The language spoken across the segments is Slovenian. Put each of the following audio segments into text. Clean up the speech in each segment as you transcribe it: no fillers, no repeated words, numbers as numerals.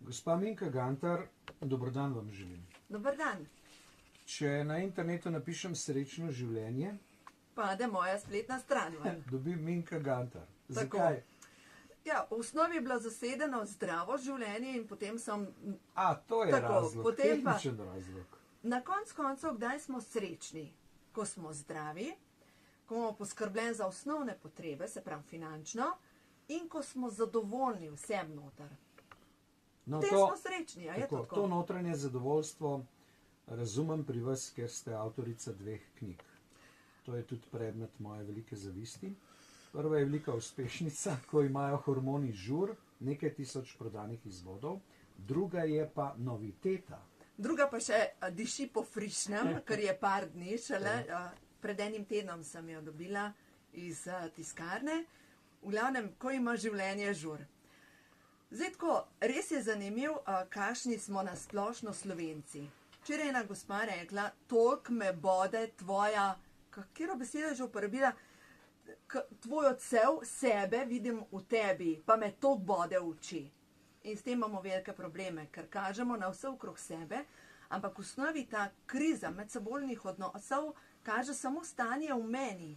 Gospa Minka Gantar, dober dan vam želim. Dober dan. Če na internetu napišem srečno življenje, pade moja spletna stran. Dobim Minka Gantar. Tako. Zakaj? Ja, v osnovi je bilo zasedeno zdravo življenje in potem sem... To je Tako, razlog, potem pa- tehničen razlog. Na koncu, kdaj smo srečni? Ko smo zdravi, ko imamo poskrbljen za osnovne potrebe, se pravi finančno, in ko smo zadovoljni vsem noter. No, Potem smo srečni, a je to tako? To notranje zadovoljstvo razumem pri vas, ker ste avtorica 2 knjig. To je tudi predmet moje velike zavisti. Prva je velika uspešnica, ko imajo hormoni žur, nekaj tisoč prodanih izvodov. Druga je pa noviteta. Druga pa še diši po frišnem, ker je par dni šele. Pred enim tednom sem jo dobila iz tiskarne. V glavnem, ko ima življenje žur. Zdaj tako, res je zanimiv, kakšni smo na splošno Slovenci. Včeraj je ena gospa rekla, toliko me bode tvoja, katero besedo je že uporabila, tvoj odsev sebe vidim v tebi, pa me toliko bode v oči. In s tem imamo velike probleme, ker kažemo na vse okrog sebe, ampak v osnovi ta kriza medsebojnih odnosov kaže samo stanje v meni.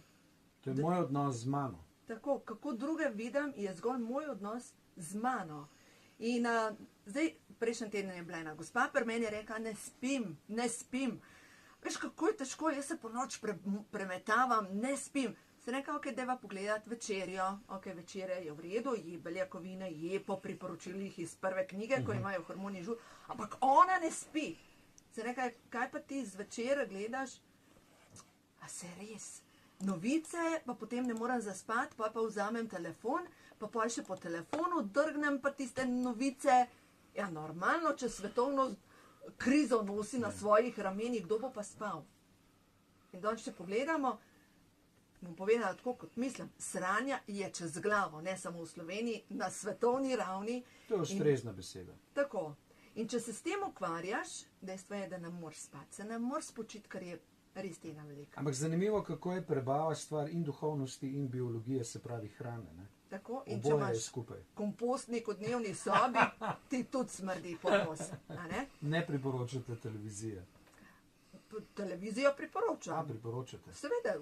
To je moj odnos z mano. Tako, kako druge vidim, je zgolj moj odnos z mano. In zdaj, prejšnji teden je bila ena gospa, pri meni je rekla, ne spim. Veš, kako je težko, jaz se po noč premetavam, ne spim. Se rekla, ok, deva pogledati večerjo, ok, večerja je v redu, je beljakovine, je po priporočilih iz prve knjige, ko imajo hormoni žur, ampak ona ne spi. Se rekla, kaj pa ti zvečer gledaš? A se res? Novice, pa potem ne morem zaspati, pa vzamem telefon, pa še po telefonu drgnem pa tiste novice. Ja, normalno, če svetovno krizo nosi na svojih ramenih, kdo bo pa spal? In danes, če pogledamo, bom povedala tako, kot mislim, sranja je čez glavo, ne samo v Sloveniji, na svetovni ravni. To je ustrezna beseda. Tako. In če se s tem ukvarjaš, dejstvo je, da ne moreš spati. Se ne moreš spočiti, ker je res tega velika. Ampak zanimivo, kako je prebava stvar in duhovnosti in biologije, se pravi hrane. Ne? Tako, in če Oboje je imaš skupaj. kompostnik v dnevni sobi, ti tudi smrdi po nos. Ne priporočate televizije. Televizijo priporočam. Priporočate. Seveda,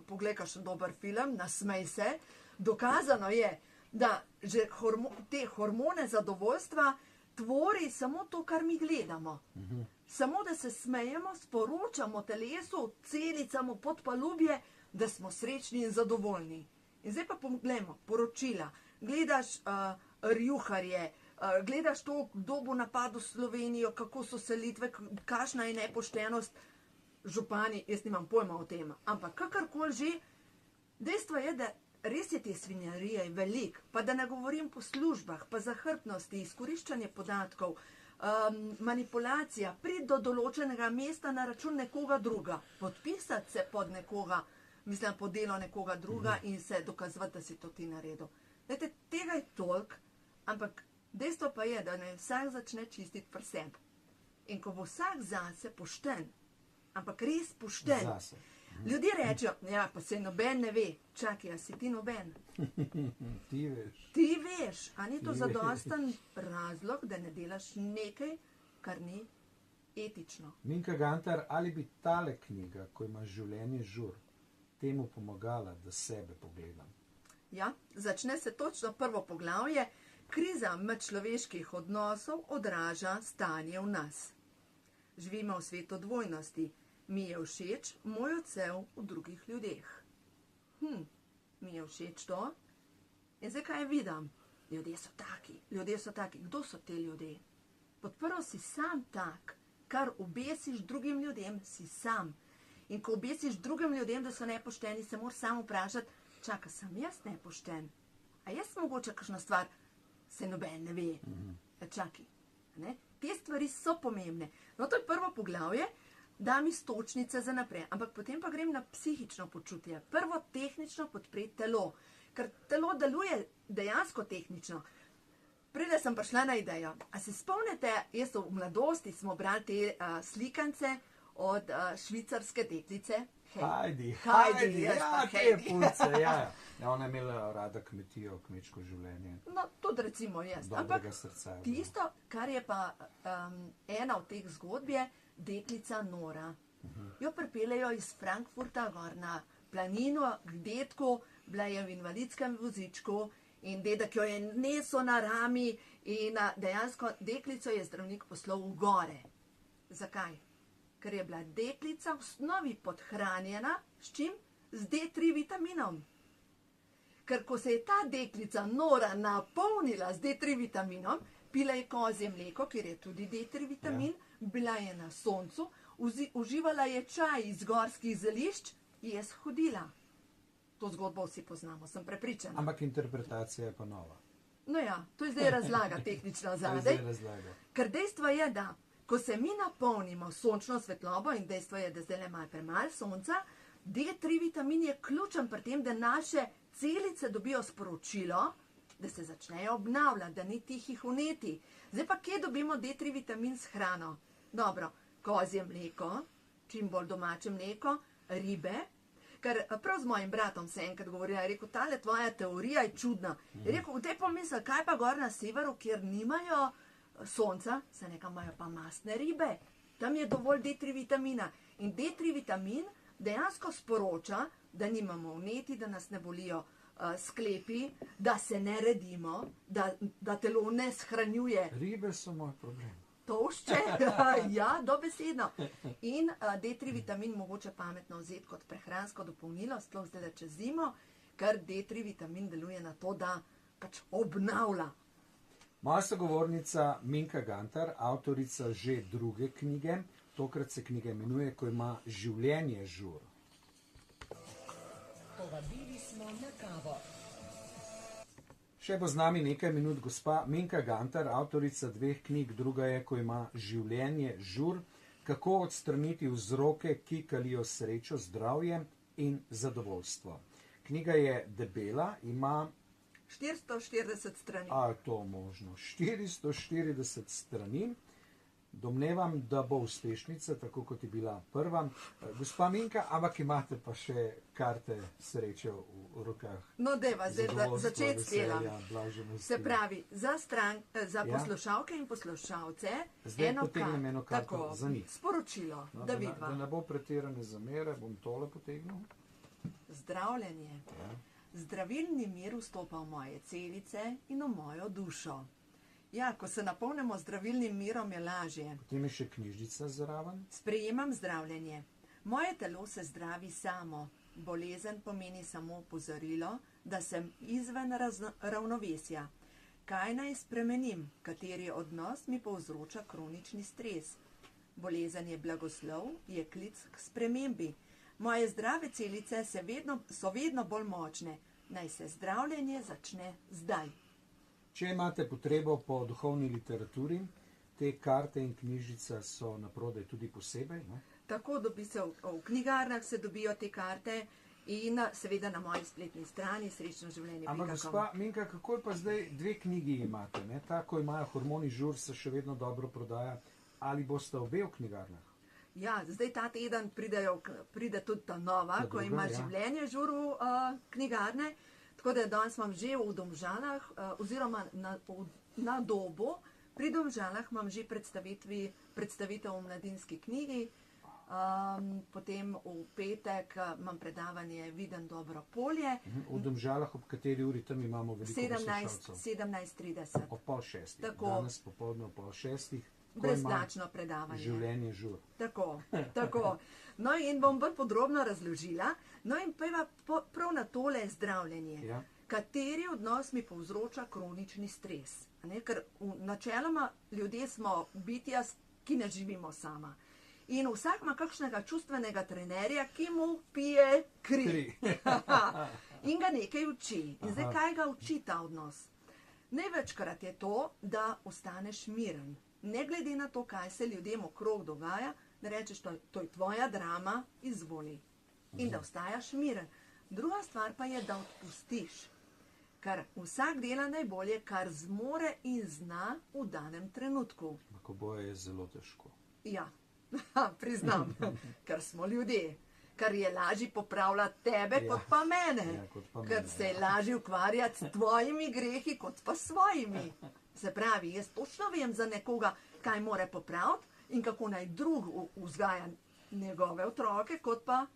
poglej kakšen dober film, nasmej se. Dokazano je, da že te hormone zadovoljstva tvori samo to, kar mi gledamo. Samo, da se smejemo, sporočamo telesu, celicam, podpalubje, da smo srečni in zadovoljni. In zdaj pa poglejmo, poročila. Gledaš rjuharje, gledaš to, kdo bo napadel Slovenijo, kako so selitve, kakšna je nepoštenost. Župani, jaz nimam pojma o tem, ampak kakorkoli že, dejstvo je, da res je te svinjarije veliko, pa da ne govorim po službah, pa zahrbtnosti, izkoriščanje podatkov, manipulacija, priti do določenega mesta na račun nekoga druga, podpisati se pod nekoga, mislim, po delo nekoga druga in se dokazovati, da si to ti naredil. Dajte, tega je toliko, ampak dejstvo pa je, da ne vsak začne čistiti pri sebi. In ko bo vsak zase pošten, ampak res pošten, Zase. Ljudje rečejo, ja, pa se noben ne ve. Čakaj, a si ti noben? Ti veš. Ti veš, a ni to Ti zadosten razlog, da ne delaš nekaj, kar ni etično? Minka Gantar, ali bi tale knjiga, ko ima življenje žur, temu pomagala, da sebe pogledam? Ja, začne se točno prvo poglavje. Kriza medčloveških odnosov odraža stanje v nas. Živimo v svetu dvojnosti. Mi je všeč moj odsev v drugih ljudeh. Mi je všeč to? In zdaj kaj vidim? Ljudje so taki. Kdo so te ljudje? Podprl si sam tak, kar obesiš drugim ljudem, si sam. In ko obesiš drugim ljudem, da so nepošteni, se moraš sam vprašati, čaka, sem jaz nepošten? A jaz mogoče kakšna stvar, se noben ne ve. Čakaj, ne? Te stvari so pomembne. No, to je prvo poglavje, da mi stočnice za naprej. Ampak potem pa grem na psihično počutje. Prvo tehnično podpreti telo. Ker telo deluje dejansko tehnično. Prede sem prišla na idejo. A se spomnite, jaz v mladosti smo brali te slikance od švicarske deklice Hajdi, jaz pa ja, te Heidi. punce, ja. Ja, ona je imela rada kmetijo, kmečko življenje, No, tudi recimo jaz. dobrega Ampak srca. je bilo. tisto, kar je pa ena od teh zgodb, je deklica Nora. Jo pripeljejo iz Frankfurta gor na planino k dedku, bila je v invalidskem vozičku in dedek jo je nesel na rami in dejansko deklico je zdravnik poslal v gore. Zakaj? Ker je bila deklica v osnovi podhranjena s čim? Z D3 vitaminom. Ker ko se je ta deklica Nora napolnila z D3 vitaminom, pila je kozje mleko, kjer je tudi D3 vitamin, bila je na soncu, uživala je čaj iz gorskih zelišč, je shodila. To zgodbo vsi poznamo, sem prepričana. Ampak interpretacija je pa nova. No ja, to je zdaj razlaga tehnična To je zadaj. zdaj razlaga. Ker dejstvo je, da ko se mi napolnimo s sončno svetlobo in dejstvo je, da zdaj le malo premalo sonca, D3 vitamin je ključen pri tem, da naše celice dobijo sporočilo, da se začnejo obnavljati, da ni tihih vnetij. Zdaj pa kje dobimo D3 vitamin s hrano? Dobro, kozje mleko, čim bolj domače mleko, ribe. Ker prav z mojim bratom se enkrat govorila, je rekel, tale tvoja teorija je čudna. Je rekel, kdaj pomisli, kaj pa gor na severu, kjer nimajo sonca, se nekam imajo pa mastne ribe. Tam je dovolj D3 vitamina. In D3 vitamin dejansko sporoča, da nimamo vneti, da nas ne bolijo sklepi, da se ne redimo, da telo ne shranjuje Ribe so moj problem. tolšče, ja, dobesedno. In D3 vitamin mogoče pametno vzeti kot prehransko dopolnilo, sploh zdaj čez zimo, ker D3 vitamin deluje na to, da pač obnavlja. Moja sogovornica Minka Gantar, avtorica že druge knjige, tokrat se knjiga imenuje, Ko ima življenje žur. Povabili smo na kavo. Še bo z nami nekaj minut gospa Minka Gantar, avtorica dveh knjig, druga je, Ko ima življenje žur, kako odstraniti vzroke, ki kalijo srečo, zdravje in zadovoljstvo. Knjiga je debela, ima 440 strani. A je to možno? 440 strani. Domnevam, da bo uspešnica, tako kot je bila prva. Gospa Minka, ampak imate pa še karte sreče v rokah. No, deva, zdaj Zadovoljstvo, začeti s delom. veselja, blaženosti. Se pravi, za Ja. poslušalke in poslušalce, Zdaj potegnem eno karto tako, za njih. sporočilo, No, da da vidva. ne bo pretirane zamere, bom tole potegnil. Zdravljenje. Ja. Zdravilni mir vstopa v moje celice in v mojo dušo. Ja, ko se napolnimo z zdravilnim mirom, je lažje. Potem je še knjižnica zraven. Sprejemam zdravljenje. Moje telo se zdravi samo. Bolezen pomeni samo opozorilo, da sem izven ravnovesja. Kaj naj spremenim? Kateri odnos mi povzroča kronični stres? Bolezen je blagoslov, je klic k spremembi. Moje zdrave celice so vedno bolj močne. Naj se zdravljenje začne zdaj. Če imate potrebo po duhovni literaturi, te karte in knjižica so naprodaj tudi posebej. Ne? Tako dobi se v knjigarnah se dobijo te karte in seveda na moji spletni strani srečno življenje. Ampak gospa Minka, kako je pa zdaj dve knjigi imate? Ne? Ta, ko imajo hormoni žur, se še vedno dobro prodaja. Ali boste obe v knjigarnah? Ja, zdaj ta teden pride tudi ta nova, Ta ko druga, ima ja. življenje žur v knjigarne. Tako da danes imam že v Domžalah, oziroma na Dobu, pri Domžalah imam že predstavitev v mladinski knjigi, potem v petek imam predavanje Viden dobro polje, V Domžalah, ob kateri uri tam imamo veliko poslušalcev? 17:30. Ob 5:30. Tako. Danes popoldne ob 5:30. Brezplačno predavanje. Življenje žur. Tako, tako. No in bom bolj podrobno razložila. No in pojva prav na tole zdravljenje. Ja. Kateri odnos mi povzroča kronični stres? A ne? Ker načeloma ljudje smo bitja, ki ne živimo sama. In vsak ima kakšnega čustvenega trenerja, ki mu pije kri. In ga nekaj uči. In zdaj, kaj ga uči ta odnos? Največkrat je to, da ostaneš miren. Ne glede na to, kaj se ljudem okrog dogaja, da rečeš, to je tvoja drama, izvoli. In da ostajaš miren. Druga stvar pa je, da odpustiš. Ker vsak dela najbolje, kar zmore in zna v danem trenutku. Ko boje je zelo težko. Ja, priznam, ker smo ljudje. Ker je lažje popravljati tebe, kot pa mene. Ja, kot pa Ker mene, se je lažje ukvarjati s tvojimi grehi, kot pa s svojimi. Se pravi, jaz točno vem za nekoga, kaj more popraviti in kako naj drug vzgaja njegove otroke, kot pa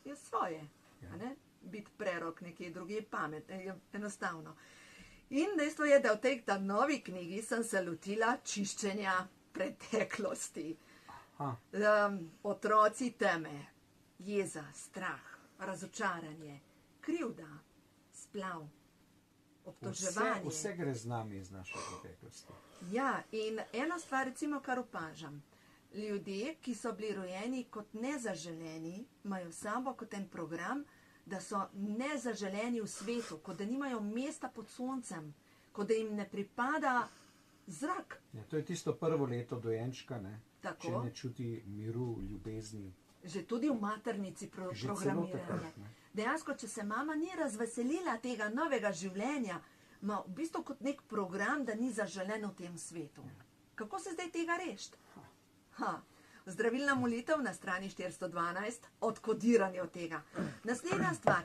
jaz svoje. A ne? Biti prerok nekje drugje pametno, je enostavno. In dejstvo je, da v tej novi knjigi sem se lotila čiščenja preteklosti. Otroci teme, jeza, strah, razočaranje, krivda, splav, obtoževanje. Vse gre z nami iz naše preteklosti. Ja, in ena stvar, recimo, kar opažam. Ljudje, ki so bili rojeni kot nezaželeni, imajo sabo kot en program, da so nezaželeni v svetu, kot da nimajo mesta pod soncem, kot da jim ne pripada zrak. Ja, to je tisto prvo leto dojenčka, ne? Tako. Če ne čuti miru, ljubezni. Že tudi v maternici programiranja. Dejansko, če se mama ni razveselila tega novega življenja, ima v bistvu kot nek program, da ni zaželen v tem svetu. Kako se zdaj tega rešiti? Zdravilna molitev na strani 412, odkodiranje od tega. Naslednja stvar,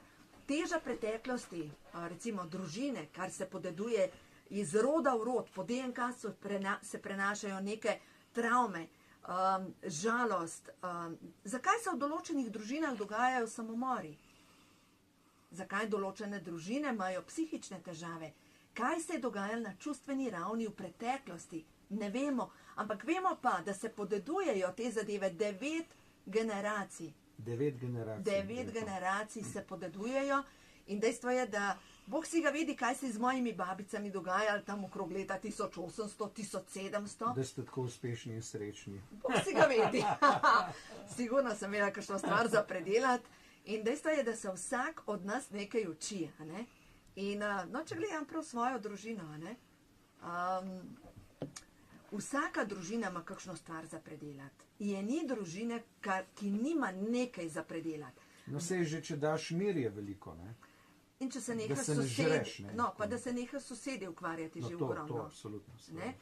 teža preteklosti, recimo družine, kar se podeduje iz roda v rod, po DNK se prenašajo neke travme, žalost. Zakaj se v določenih družinah dogajajo samomori? Zakaj določene družine imajo psihične težave? Kaj se je dogajalo na čustveni ravni v preteklosti? Ne vemo, ampak vemo pa, da se podedujejo te zadeve 9 generacij. 9 generacij. 9 generacij se podedujejo in dejstvo je, da Bog si ga vidi, kaj se je z mojimi babicami dogajalo tam okrog leta 1800, 1700. Da ste tako uspešni in srečni. Bog si ga vidi. Sigurno sem imela kakšno stvar za predelati in dejstvo je, da se vsak od nas nekaj uči. A ne? In če gledam prav svojo družino, a ne? Vsaka družina ima kakšno stvar za predelati. Je ni družine, ki nima nekaj za predelati. No, sej že, če daš mir, je veliko, ne? In če se Da neha se ne žreš, ne? pa da se neha sosedi ukvarjati že To ogromno. absolutno. Ne?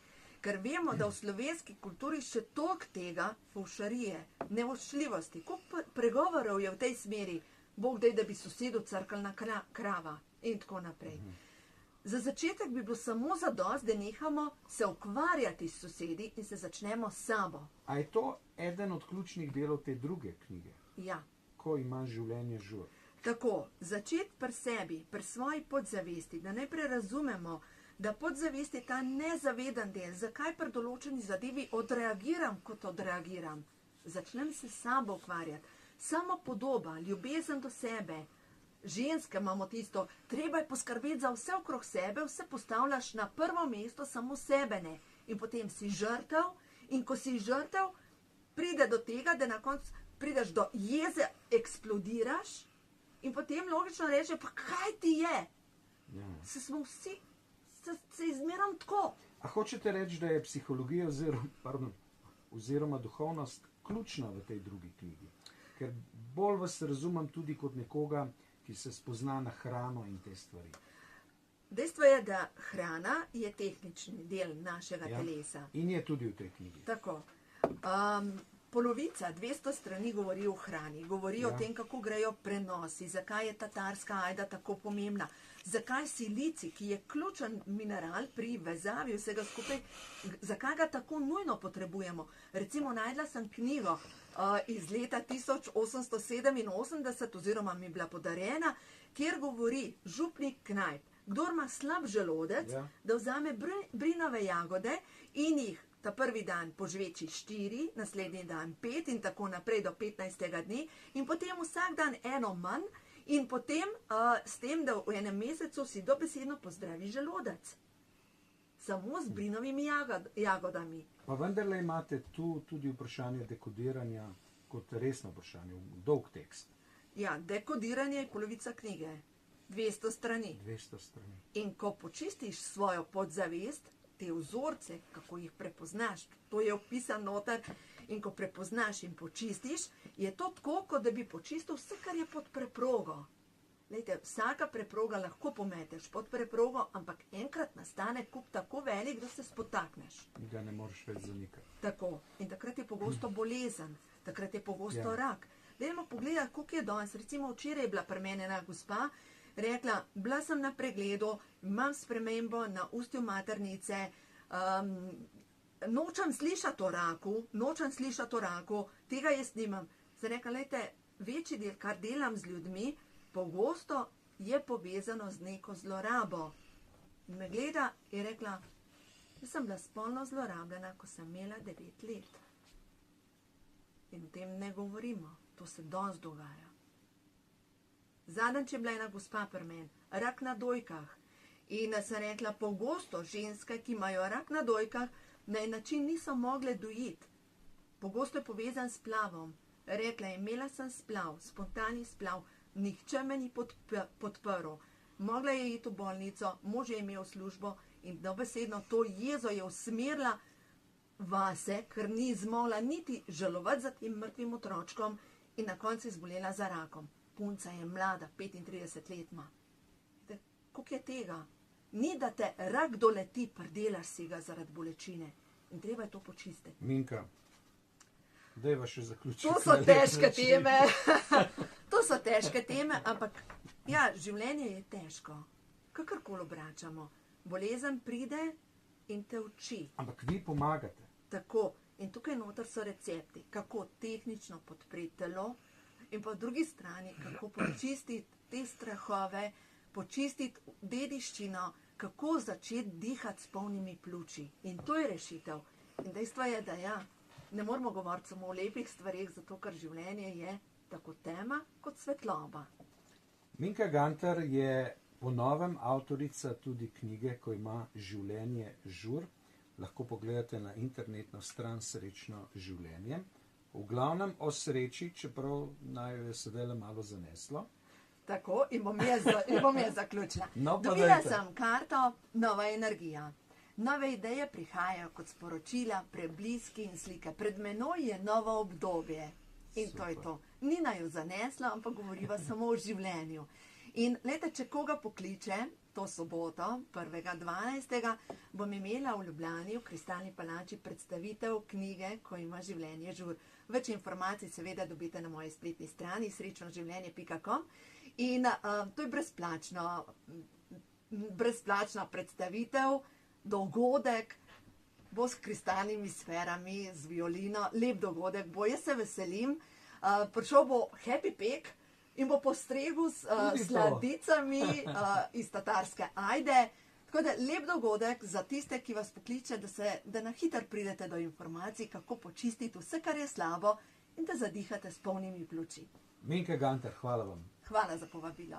Ker vemo, da v slovenski kulturi še toliko tega, fovšarije, nevoščljivosti, koliko pregovorov je v tej smeri, Bog daj, da bi sosedu crkala krava in tako naprej. Za začetek bi bilo samo zadost, da nehamo se ukvarjati s sosedi in se začnemo s sabo. A je to eden od ključnih delov te druge knjige? Ja. Ko ima življenje žur. Tako, začeti pri sebi, pri svoji podzavesti, da najprej razumemo, da podzavest je ta nezaveden del, zakaj pri določeni zadevi odreagiram, kot odreagiram. Začnem se s sabo ukvarjati. Samo podoba, ljubezen do sebe. Ženske imamo tisto, treba je poskrbeti za vse okrog sebe, vse postavljaš na prvo mesto, samo sebe ne. In potem si žrtev in ko si žrtev, pride do tega, da na koncu prideš do jeze, eksplodiraš in potem logično reče, pa kaj ti je? Ja. Se smo vsi, se izmeram tako. A hočete reči, da je psihologija oziroma duhovnost ključna v tej drugi knjigi? Ker bolj vas razumem tudi kot nekoga, ki se spozna na hrano in te stvari. Dejstvo je, da hrana je tehnični del našega telesa. In je tudi v tej knjigi. Tako. Polovica, 200 strani govori o hrani, govori o tem, kako grejo prenosi, zakaj je tatarska ajda tako pomembna, zakaj silici, ki je ključen mineral pri vezavi vsega skupaj, zakaj ga tako nujno potrebujemo. Recimo, najdla sem knjigo iz leta 1887, oziroma mi je bila podarjena, kjer govori župnik Knajp, kdor ima slab želodec, da vzame brinove jagode in jih ta prvi dan požveči 4, naslednji dan 5 in tako naprej do 15. dne in potem vsak dan eno manj in potem s tem, da v enem mesecu si dobesedno pozdravi želodec. Samo z brinovimi jagodami. Pa vendarle imate tu tudi vprašanje dekodiranja kot resno vprašanje, dolg tekst. Ja, dekodiranje je polovica knjige. 200 strani. 200 strani. In ko počistiš svojo podzavest, te vzorce, kako jih prepoznaš, to je opisan noter, in ko prepoznaš in počistiš, je to tako, kot da bi počistil vse, kar je pod preprogo. Lejte, vsaka preproga lahko pometeš pod preprogo, ampak enkrat nastane kup tako velik, da se spotakneš. In ga ne moreš več zanikati. Tako. In takrat je pogosto bolezen, takrat je pogosto rak, Dajmo pogledati, koliko je danes. Recimo včeraj je bila pri meni ena gospa, rekla, bila sem na pregledu, imam spremembo na ustju maternice, nočem slišati o raku, tega jaz nimam. Sem rekla, lejte, večji del, kar delam z ljudmi, pogosto je povezano z neko zlorabo. In me gleda in je rekla, jaz sem bila spolno zlorabljena, ko sem imela 9 let. In o tem ne govorimo, to se danes dogaja. Zadnjič je bila ena gospa pri meni, rak na dojkah. In sem rekla, pogosto ženske, ki imajo rak na dojkah, na en način niso mogle dojiti. Pogosto je povezan s splavom. Rekla je, imela sem splav, spontani splav, nihče me ni podprl. Mogla je iti v bolnico, mož je imel službo in dobesedno to jezo je usmerila vase, ker ni zmogla niti žalovati za tem mrtvim otročkom in na koncu je zbolela za rakom. Punca je mlada, 35 let ima. Koliko je tega? Ni, da te rak doleti, prdelaš si ga zaradi bolečine. In treba je to počistiti. Minka, dajva še zaključiti. To so težke teme. To so težke teme, ampak ja, življenje je težko. Kakorkoli obračamo. Bolezen pride in te uči. Ampak vi pomagate. Tako. In tukaj noter so recepti, kako tehnično podpreti telo in po drugi strani, kako počistiti te strahove, počistiti dediščino, kako začeti dihati s polnimi pljuči. In to je rešitev. In dejstvo je, da ja, ne moramo govoriti samo o lepih stvarih, zato ker življenje je tako tema kot svetloba. Minka Gantar je po novem avtorica tudi knjige, ko ima življenje žur. Lahko pogledate na internetno stran Srečno življenje. V glavnem o sreči, čeprav naj jo je sedaj malo zaneslo. Tako, in bom jaz zaključila. No, dobila sem karto Nova energija. Nove ideje prihajajo kot sporočila, prebliski in slike. Pred menoj je novo obdobje. In super. To je to. Ni naj jo zaneslo, ampak govoriva samo o življenju. In lejte, če koga pokliče, to soboto, 1.12. bom imela v Ljubljani, v Kristalni palači, predstavitev knjige, ko ima življenje žur. Več informacij seveda dobite na moji spletni strani srečnoživljenje.com in to je brezplačna predstavitev, dogodek, bo s kristalnimi sferami, z violino, lep dogodek bo, jaz se veselim. Prišel bo Happy Pek in bo postregel s sladicami iz tatarske ajde. Tako da lep dogodek za tiste, ki vas pokliče, da na hitro pridete do informacij, kako počistiti vse, kar je slabo in da zadihate s polnimi pljuči. Minka Gantar, hvala vam. Hvala za povabilo.